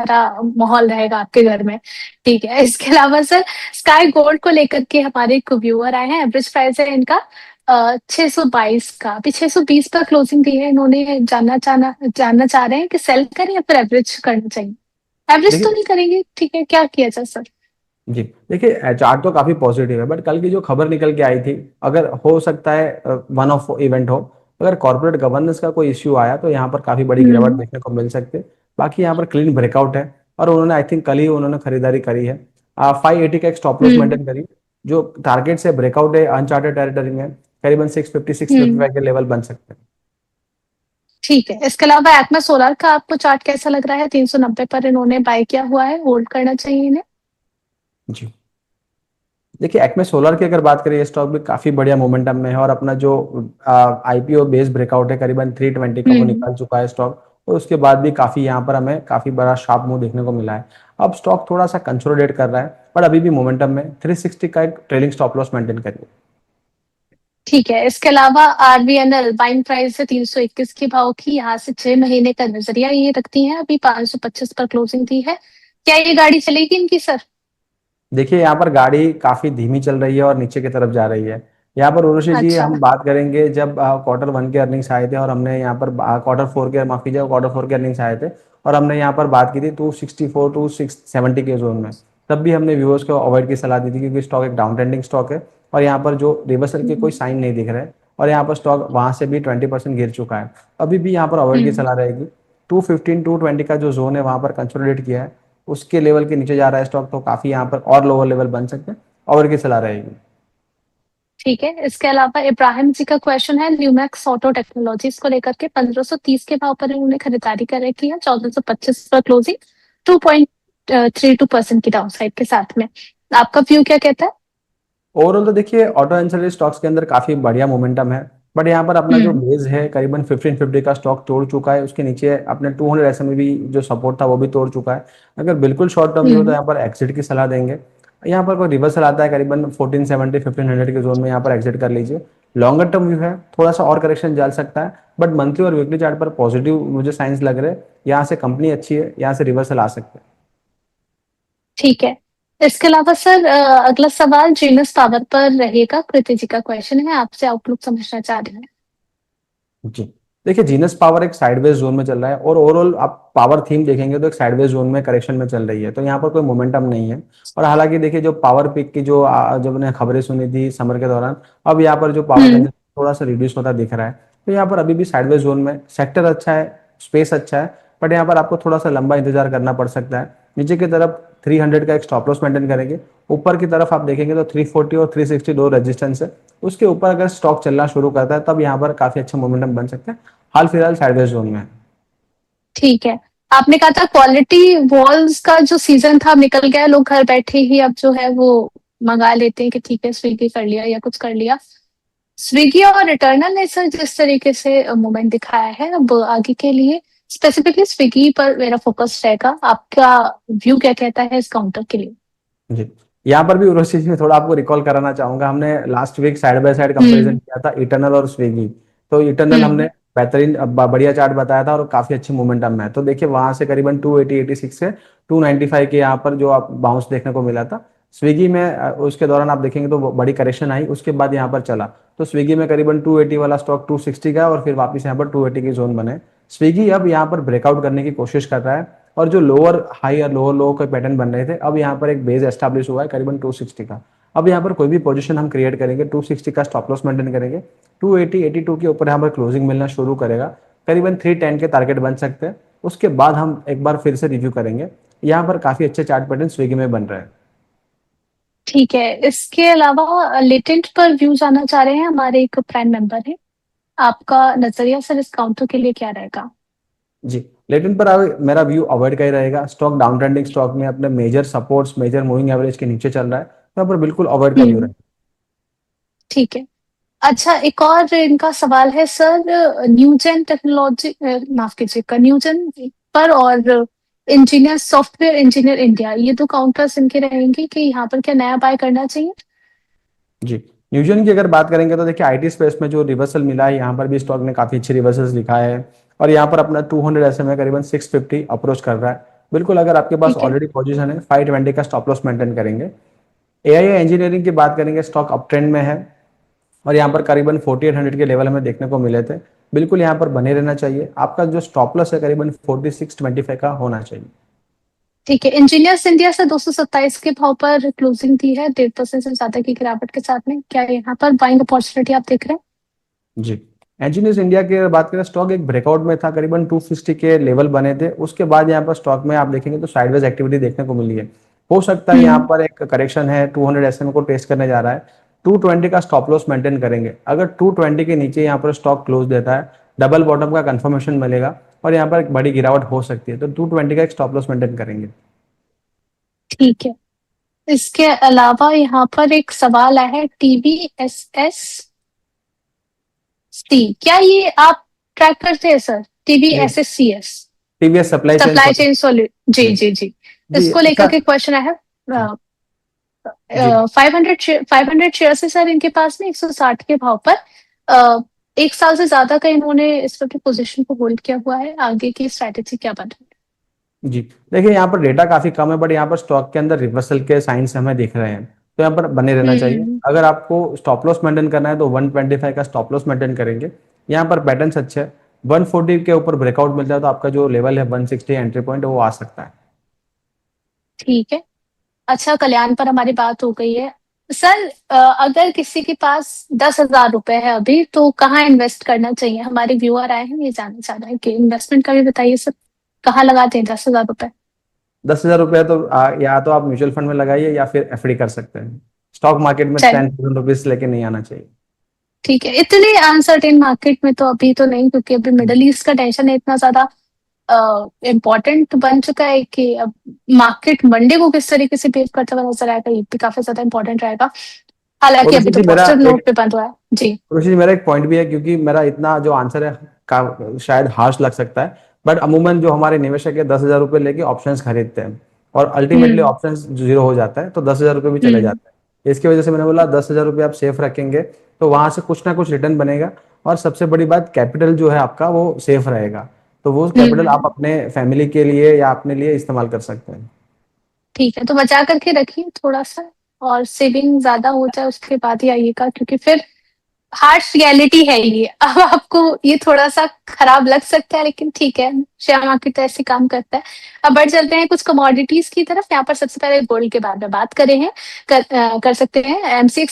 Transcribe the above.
माहौल रहेगा आपके घर में। ठीक है, इसके अलावा सर स्काई गोल्ड को लेकर के हमारे एक व्यूअर आए हैं, एवरेज प्राइस है इनका 622 का, अभी 620 पर क्लोजिंग दी है इन्होंने। जानना चाह रहे हैं कि सेल करें या फिर एवरेज करना चाहिए। एवरेज तो देखिए नहीं करेंगे, ठीक है, क्या किया जाए सर? जी, देखिए चार्ट तो काफी पॉजिटिव है, बट कल की जो खबर निकल के आई थी, अगर हो सकता है वन ऑफ इवेंट हो, अगर कॉर्पोरेट गवर्नेंस का कोई इश्यू आया तो यहाँ पर काफी बड़ी गिरावट हम्म। देखने को मिल सकती है। बाकी यहाँ पर क्लीन ब्रेकआउट है, और उन्होंने आई थिंक कल ही उन्होंने खरीदारी करी है। 580 का एक स्टॉप लॉस हम्म। मेंटेन करी, जो टारगेट से ब्रेकआउट है अनचार्टेड टेरिटरी में, करीबन 650 हम्म। 655 के लेवल बन सकते हैं। ठीक है, इसके अलावा एक्मा सोलर का आपको चार्ट कैसा लग रहा है? 390 पर इन्होंने बाय किया हुआ है, होल्ड करना चाहिए इन्हें? जी, देखिए एक्मे सोलर की अगर बात करें, ये स्टॉक भी काफी बढ़िया मोमेंटम में है, और अपना जो आईपीओ बेस ब्रेकआउट है करीबन 320 का वो हम्म। निकाल चुका है स्टॉक। और उसके बाद भी काफी यहाँ पर हमें काफी बड़ा शार्प मूव देखने को मिला है। अब स्टॉक थोड़ा सा कंसोलिडेट कर रहा है, पर अभी भी मोमेंटम में 360 का एक ट्रेलिंग स्टॉप लॉस मेंटेन करिए। ठीक है, इसके अलावा आरबीएनएल बाइंग प्राइस है 321 के भाव की, यहाँ से 6 महीने का नजरिया ये रखती है, अभी 525 पर क्लोजिंग दी है। क्या ये गाड़ी चलेगी इनकी सर? देखिए यहाँ पर गाड़ी काफी धीमी चल रही है और नीचे की तरफ जा रही है। यहाँ पर उर्वशी जी अच्छा। हम बात करेंगे, जब क्वार्टर वन के अर्निंग्स आए थे और हमने यहाँ पर क्वार्टर फोर के, माफ कीजिए, क्वार्टर फोर के अर्निंग्स आए थे, और हमने यहाँ पर बात की थी 264 टू 670 के जोन में, तब भी हमने व्यूअर्स को अवॉइड की सलाह दी थी, क्योंकि स्टॉक एक डाउन ट्रेंडिंग स्टॉक है, और यहाँ पर जो रिवर्सल के कोई हम्म। साइन नहीं दिख रहे हैं, और यहाँ पर स्टॉक वहां से भी 20% गिर चुका है। अभी भी यहाँ पर अवॉइड की हम्म। सलाह रहेगी। 215 220 का जो जोन है वहां पर कंसोलिडेट किया है, उसके लेवल के नीचे जा रहा है स्टॉक, तो काफी यहाँ पर और लोअर लेवल बन सकते हैं, और की सलाह रहेगी। ठीक है, इसके अलावा इब्राहिम जी का क्वेश्चन है ल्यूमैक्स ऑटो टेक्नोलॉजीज को लेकर के, 1530 के भाव पर इन्होंने खरीदारी कर रखी है, 1425 पर क्लोजिंग, 2.32% की डाउनसाइड के साथ में। आपका व्यू क्या कहता है? ओवरऑल तो देखिए ऑटो एंसिलरी स्टॉक्स के अंदर काफी बढ़िया मोमेंटम है, बट यहाँ पर अपना जो हम्म। बेस है करीबन 1550 का स्टॉक तोड़ चुका है, उसके नीचे अपने 200 एसएमए भी जो सपोर्ट था वो भी तोड़ चुका है। अगर बिल्कुल शॉर्ट टर्म व्यू तो हम्म। यहाँ पर एग्जिट की सलाह देंगे। यहाँ पर कोई रिवर्सल आता है करीबन 1470 1500 के जोन में, यहाँ पर एग्जिट कर लीजिए। लॉन्गर टर्म व्यू है, थोड़ा सा और करेक्शन चल सकता है, बट मंथली और वीकली चार्ट पर पॉजिटिव मुझे साइंस लग रहे हैं। यहाँ से कंपनी अच्छी है, यहाँ से रिवर्सल आ सकते हैं। ठीक है, इसके अलावा सर अगला सवाल जीनस पावर पर रहेगा, कृति जी का क्वेश्चन है, आपसे आउटलुक समझना चाह रहे हैं। जी, देखिए जीनस पावर एक साइडवेज जोन में चल रहा है, और ओवरऑल आप पावर थीम देखेंगे तो एक साइडवेज जोन में करेक्शन में चल रही है, तो यहाँ पर कोई मोमेंटम नहीं है। और हालांकि देखिए जो पावर पिक की जो जब मैंने खबरें सुनी थी समर के दौरान, अब यहाँ पर जो पावर हम्म। कंजन थोड़ा सा रिड्यूस होता दिख रहा है। तो यहाँ पर अभी भी साइडवेज जोन में सेक्टर अच्छा है, स्पेस अच्छा है, बट यहाँ पर आपको थोड़ा सा लंबा इंतजार करना पड़ सकता है। नीचे की तरफ 300 का एक स्टॉप लॉस मेंटेन करेंगे, ऊपर की तरफ आप देखेंगे तो 340 और 360 दो रेजिस्टेंस है। उसके ऊपर अगर स्टॉक चलना शुरू करता है तब यहाँ पर काफी अच्छा मोमेंटम बन सकता है। हाल फिलहाल साइडवेज जोन में है। ठीक है, आपने कहा था क्वालिटी वॉल्स का जो सीजन था अब निकल गया है, लोग घर बैठे ही अब जो है वो मंगा लेते हैं कि ठीक है स्विगी कर लिया या कुछ कर लिया। स्विगी और रिटर्नल ने सर जिस तरीके से मूवमेंट दिखाया है, अब आगे के लिए स्पेसिफिकली स्विगी पर मेरा फोकस रहेगा, आपका व्यू क्या कहता है इस काउंटर के लिए? जी, यहाँ पर भी उर्वशी जी थोड़ा आपको रिकॉल कराना चाहूंगा, हमने last week side by side comparison hmm. किया था इटर्नल और स्विगी। तो इटर्नल हमने हम्म। बेहतरीन बढ़िया चार्ट बताया था, और काफी अच्छी मोमेंटम में है। तो देखिए वहां से करीबन 280 86 से 295 के यहाँ पर जो आप बाउंस देखने को मिला था। स्विगी में उसके दौरान आप देखेंगे तो बड़ी करेक्शन आई, उसके बाद यहाँ पर चला। तो स्विगी में करीबन 280 वाला स्टॉक 260 का, और फिर वापस यहाँ पर 280 की जोन बने। स्विगी अब यहाँ पर ब्रेकआउट करने की कोशिश कर रहा है, और जो लोअर हाई और लोअर लो के पैटर्न बन रहे थे, अब यहाँ पर एक बेस एस्टेब्लिश हुआ है करीबन 260 का। अब यहाँ पर कोई भी पोजीशन हम क्रिएट करेंगे 260 का स्टॉप लॉस मेंटेन करेंगे, 280 82 के ऊपर यहाँ पर क्लोजिंग मिलना शुरू करेगा, करीबन 310 के टारगेट बन सकते हैं। उसके बाद हम एक बार फिर से रिव्यू करेंगे। यहाँ पर काफी अच्छे चार्ट पैटर्न स्विगी में बन रहे हैं। ठीक है, इसके अलावा लेटेंट पर व्यू जानना चाह रहे हैं, हमारे एक प्राइम मेंबर है, आपका नजरिया सर इस काउंटर के लिए क्या रहेगा? जी, लेकिन पर मेरा व्यू अवॉइड का ही रहेगा। स्टॉक डाउन ट्रेंडिंग स्टॉक में अपने major supports major moving average के नीचे चल रहा है, तो यहाँ पर बिल्कुल अवॉइड का व्यू हम्म। रहेगा। ठीक है, अच्छा एक और इनका सवाल है सर, न्यूजेन टेक्नोलॉजी, माफ कीजिएगा, न्यूजेन पर और इंजीनियर सॉफ्टवेयर इंजीनियर इंडिया, ये दो काउंटर्स इनके रहेंगे कि यहाँ पर क्या नया बाय करना चाहिए? जी, न्यूजन की अगर बात करेंगे तो देखिए आईटी स्पेस में जो रिवर्सल मिला है, यहाँ पर भी स्टॉक ने काफी अच्छी रिवर्सल्स दिखाए हैं, और यहाँ पर अपना 200 एसएमए करीबन 650 अप्रोच कर रहा है। बिल्कुल, अगर आपके पास ठीक है। ऑलरेडी पोजीशन है 520 का स्टॉप लॉस मेंटेन करेंगे। एआई इंजीनियरिंग की बात करेंगे, स्टॉक अप ट्रेंड में है और यहाँ पर करीबन 4800 के लेवल हमें देखने को मिले थे। बिल्कुल यहाँ पर बने रहना चाहिए। आपका जो स्टॉप लॉस है करीबन 4625 का होना चाहिए। ठीक है। इंजीनियर्स इंडिया से 227 के भाव पर क्लोजिंग दी है, 1.5% से ज्यादा की गिरावट के साथ में। क्या यहाँ पर बाइंग अपॉर्चुनिटी आप देख रहे हैं? जी, इंजीनियर्स इंडिया की अगर बात करें, स्टॉक एक ब्रेकआउट में था, करीबन 260 के लेवल बने थे। उसके बाद यहाँ पर स्टॉक में आप देखेंगे तो साइडवेज एक्टिविटी देखने को मिली है। हो सकता है यहाँ हम्म। पर एक करेक्शन है, 200 एसएम को टेस्ट करने जा रहा है। 220 का स्टॉप लॉस मेंटेन करेंगे। अगर 220 के नीचे यहाँ पर स्टॉक क्लोज देता है, डबल बॉटम का कंफर्मेशन मिलेगा और यहाँ पर एक बड़ी गिरावट हो सकती है, तो 220 का एक स्टॉप लॉस मेंटेन करेंगे। ठीक है। इसके अलावा यहाँ पर एक सवाल आया है, टीवीएसएस सी, क्या ये आप ट्रैक करते हैं सर? टीवीएसएस TVS supply chain. Supply chain solution, जी जी जी जी। जी, इसको लेकर अच्छा। के क्वेश्चन आया है। जी 500 शेयर है सर इनके पास में 160 के भाव पर। अ, एक साल से ज्यादा का इन्होंने इस पर पोजीशन को होल्ड किया हुआ है। आगे की स्ट्रैटेजी क्या बन रही जी, देखिए यहाँ पर डेटा काफी कम है, बट यहाँ पर स्टॉक के अंदर रिवर्सल के साइंस हमें दिख रहे हैं, तो यहाँ पर बने रहना है? चाहिए। अगर आपको स्टॉप लॉस मेंटेन करना है तो 125 का स्टॉप लॉस मेंटेन करेंगे। यहाँ पर पैटर्न अच्छे है। 140 के ऊपर ब्रेकआउट मिलता है तो आपका जो लेवल है 160 एंट्री पॉइंट वो आ सकता है। ठीक है। अच्छा, कल्याण पर हमारी बात हो गई है सर। अगर किसी के पास 10,000 रुपए है अभी, तो कहाँ इन्वेस्ट करना चाहिए? हमारे व्यूअर आए हैं, ये जानना चाह रहे हैं कि इन्वेस्टमेंट का भी बताइए सर, कहाँ लगाते हैं 10,000 रुपए? 10,000 रुपये तो या तो आप म्यूचुअल फंड में लगाइए या फिर एफडी कर सकते हैं। स्टॉक मार्केट में चल, 10,000 रुपीज लेके नहीं आना चाहिए। ठीक है। इतनी अनसर्टेन मार्केट में तो अभी तो नहीं, क्योंकि अभी मिडल ईस्ट का टेंशन है इतना ज्यादा इम्पोर्टेंट बन चुका है कि अब मार्केट मंडे को किस तरीके से बिहेव करता हुआ नजर आएगा, ये भी काफी ज्यादा इंपॉर्टेंट रहेगा। हालांकि और अभी तो जी मेरा पॉजिटिव नोट एक पे बंद हुआ है जी। ऋषि, मेरा एक पॉइंट भी है, क्योंकि मेरा इतना जो आंसर है शायद हार्श लग सकता है, बट अमूमन जो हमारे निवेशक है 10,000 रुपये लेके ऑप्शंस खरीदते हैं और अल्टीमेटली हम्म। ऑप्शंस जीरो हो जाता है, तो 10,000 रुपये भी चले हम्म। जाते हैं। इसकी वजह से मैंने बोला 10,000 रुपये आप सेफ रखेंगे तो वहां से कुछ ना कुछ रिटर्न बनेगा। और सबसे बड़ी बात, कैपिटल जो है आपका वो सेफ रहेगा, तो वो कैपिटल आप हम्म। अपने फैमिली के लिए या अपने लिए इस्तेमाल कर सकते हैं। ठीक है, तो बचा करके रखिए थोड़ा सा, और सेविंग ज्यादा हो जाए उसके बाद ही आइएगा, क्योंकि फिर हार्श रियलिटी है ये। अब आपको ये थोड़ा सा खराब लग सकता है, लेकिन ठीक है, शेयर मार्केट तो ऐसे काम करता है। अब बढ़ चलते हैं कुछ कमोडिटीज की तरफ। यहाँ पर सबसे पहले गोल्ड के बारे में बात करें हैं, कर सकते हैं। एमसीएक्स